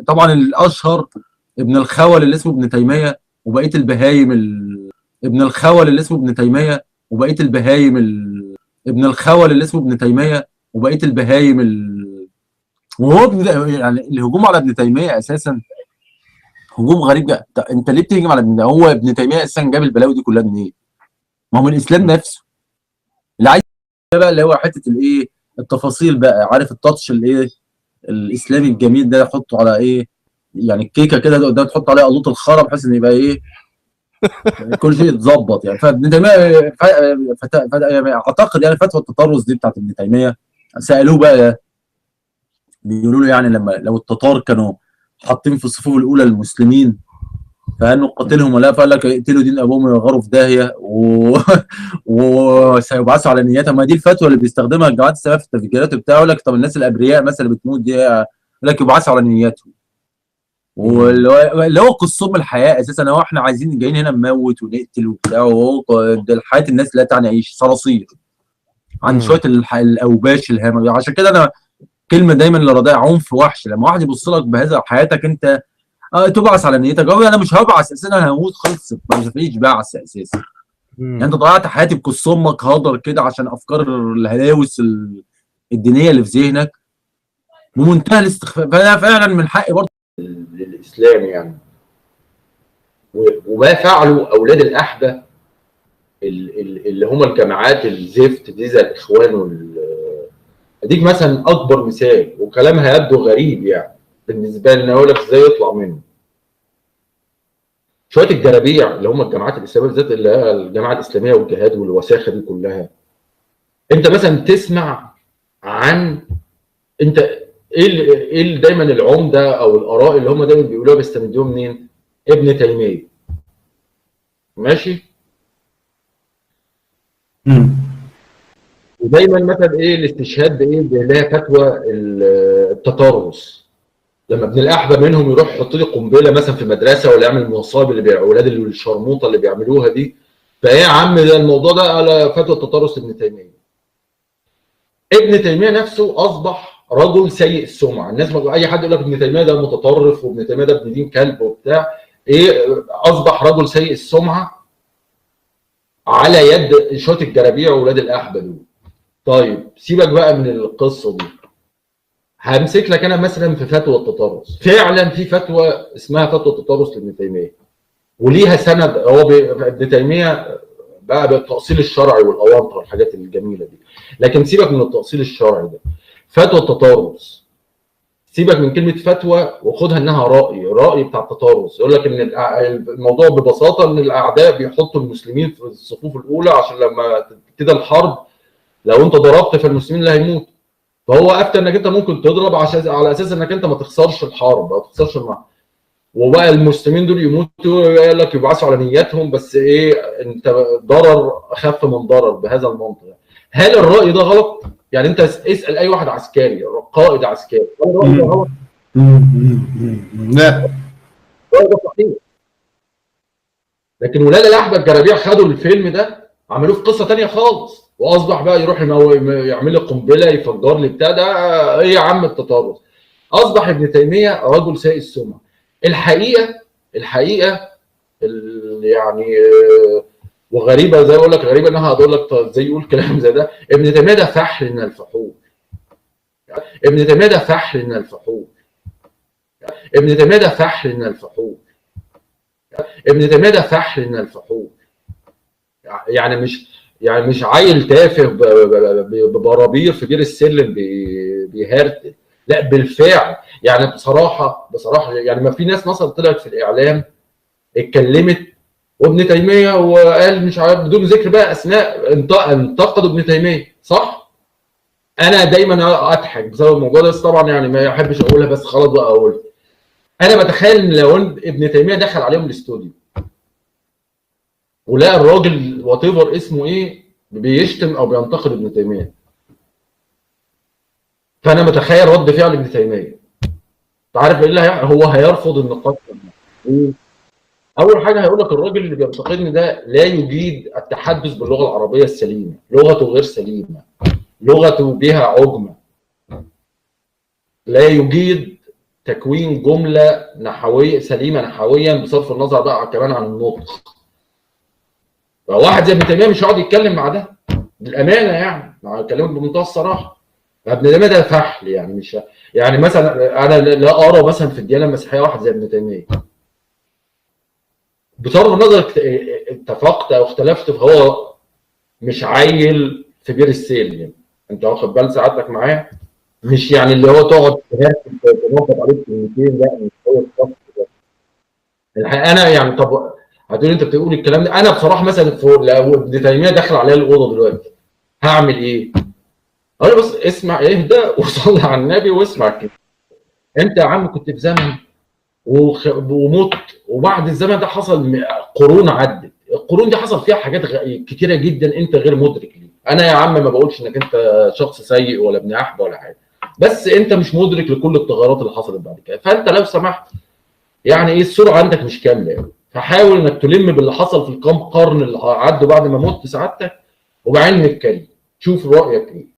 طبعا الاشهر ابن الخول اللي اسمه ابن تيميه وبقيه البهايم ابن الخول اللي اسمه ابن تيميه وبقيه البهايم ابن الخول اللي اسمه ابن تيميه وبقيه البهايم وهو يعني الهجوم على ابن تيميه اساسا هجوم غريب جدا. انت ليه بتهجم على هو ابن تيميه اساسا جاب البلاوي دي كلها منين؟ ما هو من الاسلام نفسه. اللي عايز بقى اللي هو حته الايه التفاصيل بقى، عارف التاتش الايه الاسلامي الجميل ده، يحطه على ايه يعني الكيكه كده قدام تحط عليها قلوط الخرا بحيث ان يبقى ايه كل شيء يتظبط يعني. فابن تيميه يعني اعتقد يعني فتوى التطرس دي بتاعت ابن تيميه سالوه بقى، بيقولوا له يعني لو التتار كانوا حاطين في الصفوف الاولى المسلمين فهل نقاتلهم ولا؟ فقال لك اقتلوا دين ابوهم يغاروا في داهيه وسيبعثوا على نيتهم. ما دي الفتوى اللي بيستخدمها الجماعات السلفيه في التفجيرات وبتاع، يقول لك طب الناس الابرياء مثلا اللي بتموت دي يقول لك يبعثوا على نيتهم. واللي هو قصهم الحياه اساسا، هو احنا عايزين جايين هنا نموت ونقتل وبتاع، وهو حياه الناس لا تعني عيش صراصير عن شويه الاوباش الهامه. عشان كده انا كلمه دايما اللي راضيه عنف وحش، لما واحد يبص لك بهذا حياتك انت تبعث على نيتك. انا مش هبعث اساسا، انا هموت خلص، ما فيش بعث اساسا. يعني انت ضيعت حياتي بقص امك هدر كده عشان افكار الهلاوس الدينيه اللي في ذهنك بمنتهى الاستخفاف. فانا فعلا من حقي برضه للاسلام يعني. وما فعلوا اولاد الاحبه اللي هم الجماعات الزفت دي زي الاخوان اديك مثلا اكبر مثال، وكلامها يبدو غريب يعني بالنسبه لنا، اقول لك ازاي يطلع منه. شويه الجرابيع اللي هم الجماعات الاسلاميه بالذات، اللي هي الجماعه الاسلاميه والجهاد والوساخه دي كلها، انت مثلا تسمع عن انت ايه دايما العمده او الاراء اللي هم دايما بيقولوها بيستندوها منين؟ ابن تيميه. ماشي؟ ودايما مثلا ايه الاستشهاد بايه؟ اللي هي فتوى التطرس. لما ابن الاحبه منهم يروح يحط لي قنبله مثلا في مدرسه، ولا يعمل مصايب اللي اولاد الشرموطه اللي بيعملوها دي، فايه يا عم ده الموضوع ده على فتوى التطرس ابن تيميه. ابن تيميه نفسه اصبح رجل سيء السمعه. الناس اي حد يقول لك ابن تيميه ده متطرف وابن تيميه ده ابن دين كلب وبتاع، ايه اصبح رجل سيء السمعه على يد شويه الجرابيع واولاد الاحبه دول. طيب سيبك بقى من القصه دي، همسك لك انا مثلا في فتوى التطرس. فعلا في فتوى اسمها فتوى التطرس لابن تيميه وليها سند. هو ابن تيميه بقى بالتاصيل الشرعي والاوانطه والحاجات الجميله دي، لكن سيبك من التاصيل الشرعي ده. فتوى التطرس سيبك من كلمه فتوى وخدها انها راي بتاع التطرس. يقول لك ان الموضوع ببساطه ان الاعداء بيحطوا المسلمين في الصفوف الاولى عشان لما تبتدي الحرب لو انت ضربت فالمسلمين اللي هيموتوا. فهو افتى انك انت ممكن تضرب على اساس انك انت ما تخسرش الحرب او تخسرش وبقى المسلمين دول يموتوا، يقول لك يبعثوا على نياتهم، بس ايه انت ضرر اخف من ضرر بهذا المنطق. هل الراي ده غلط؟ يعني انت اسال اي واحد عسكري قائد عسكري، هل الراي ده غلط؟ لا، الراي ده صحيح. لكن ولاد الاحبه الجرابيع خدوا الفيلم ده عملوه في قصه ثانيه خالص، واصبح بقى يروح يعمل لي قنبله يفجر لي بتاع ده. ايه يا عم التطرس؟ اصبح ابن تيميه رجل سيء السمعه. الحقيقه يعني وغريبه، زي اقول لك غريبه انها هقول لك ازاي يقول كلام زي ده. ابن تيميه ده فحل من الفحول. ابن تيميه ده فحل من الفحول. ابن تيميه ده فحل من الفحول. ابن تيميه ده فحل من الفحول. يعني مش عيل تافه ببرابير في بير السلم بيهرتل، لا بالفعل. يعني بصراحه يعني ما في ناس مثلا طلعت في الاعلام اتكلمت وابن تيميه وقال مش عارف بدون ذكر بقى اسماء انتقدوا ابن تيميه، صح؟ انا دايما اضحك بسبب الموضوع ده، بس طبعا يعني ما احبش اقولها، بس خلاص بقى اقولها. انا بتخيل ان لو ابن تيميه دخل عليهم الاستوديو ولقى الراجل واتيفر اسمه ايه بيشتم او بينتقد ابن تيميه، فانا متخيل رد فعل ابن تيميه. انت عارف ايه اللي هو هيرفض النقاش. اول حاجه هيقول لك الراجل اللي بينتقدني ده لا يجيد التحدث باللغه العربيه السليمه، لغته غير سليمه، لغته بها عجمه، لا يجيد تكوين جمله نحويه سليمه نحويا بصرف النظر بقى كمان عن النطق. فواحد زي ابن تيميه مش هيقعد يتكلم مع ده بالامانه، يعني هكلمك بمنتهى الصراحه. ابن تيميه ده فحل، يعني مش يعني مثلا انا لا ارى مثلا في الديانه المسيحيه واحد زي ابن تيميه. بصرف النظر اتفقت او اختلفت، فهو مش عيل في بير السيل، يعني انت واخد بال سعادتك معايا؟ مش يعني اللي هو تقعد تنقط عليك كلمتين، لا مش هو الشخص ده. الحقيقه انا يعني طب هتقول انت بتقول الكلام ده، انا بصراحه مثلا لو ابن تيميه دخل عليا الاوضه دلوقتي هعمل ايه؟ اقول له بس اسمع، اهدى وصلي على النبي واسمع كده. انت يا عم كنت في زمن ومت، وبعد الزمن ده حصل قرون عدت، القرون دي حصل فيها حاجات كتيره جدا انت غير مدرك ليه. انا يا عم ما بقولش انك انت شخص سيء ولا ابن احبه ولا حاجه، بس انت مش مدرك لكل التغيرات اللي حصلت بعد كده. فانت لو سمحت يعني ايه، الصوره عندك مش كامله يعني. فحاول انك تلم باللي حصل في الكام قرن اللي عدوا بعد ما مت سعادتك، وبعدين نتكلم شوف رايك ايه.